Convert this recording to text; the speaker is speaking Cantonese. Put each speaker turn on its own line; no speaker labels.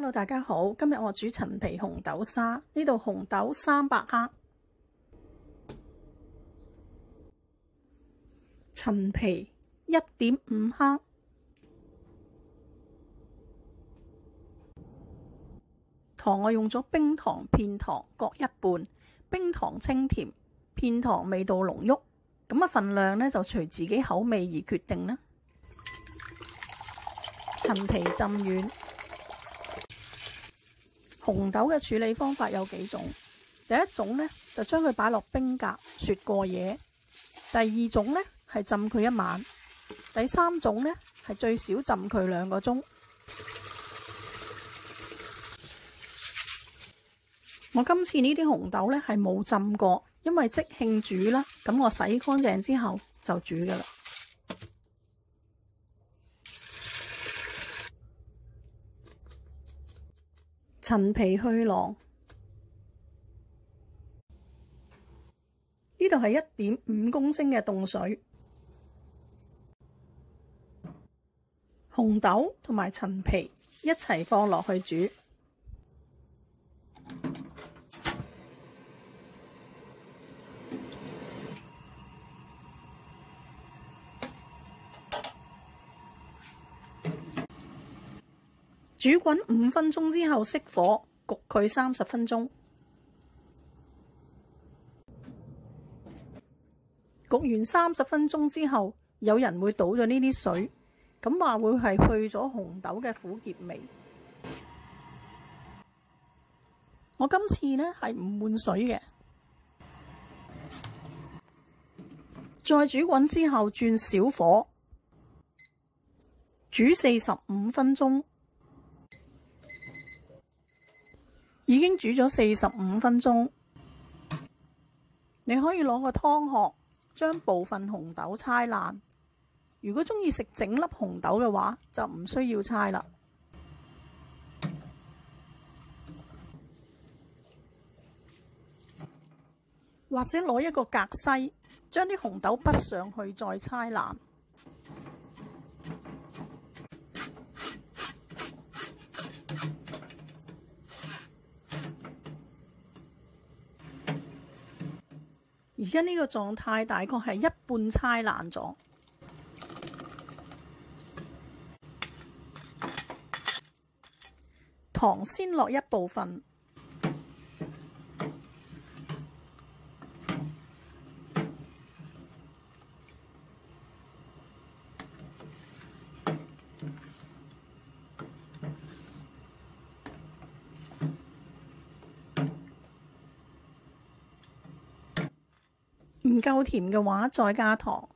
Hello， 大家好，今日我煮陳皮紅豆沙，呢度紅豆300克，陳皮1.5克，糖我用咗冰糖、片糖各1半，冰糖清甜，片糖味道濃郁，咁份量呢就隨自己口味而決定啦。陳皮浸軟。紅豆嘅處理方法有幾種，第一種呢，就將佢擺落冰格雪過夜，第二種呢，係浸佢1晚，第三種呢，係最少浸佢2個鐘。我今次呢啲紅豆呢，係冇浸過，因為即興煮啦，咁我洗乾淨之後就煮噶啦。陳皮去囊，呢度係1.5公升嘅凍水，紅豆同埋陳皮一齊放落去煮，煮滾5分鐘之後熄火，焗佢30分鐘。焗完30分鐘之後，有人會倒咗呢啲水，咁話會係去咗紅豆嘅苦澀味。我今次呢係唔換水嘅，再煮滾之後轉小火，煮45分鐘。已經煮咗45分鐘，你可以攞個湯殼將部分紅豆搓爛。如果鍾意食整粒紅豆嘅話，就唔需要搓啦。或者攞一個格篩，將啲紅豆滗上去再搓爛。而家呢個狀態大概係一半搓爛咗，糖先落一部分，唔夠甜嘅話再加糖。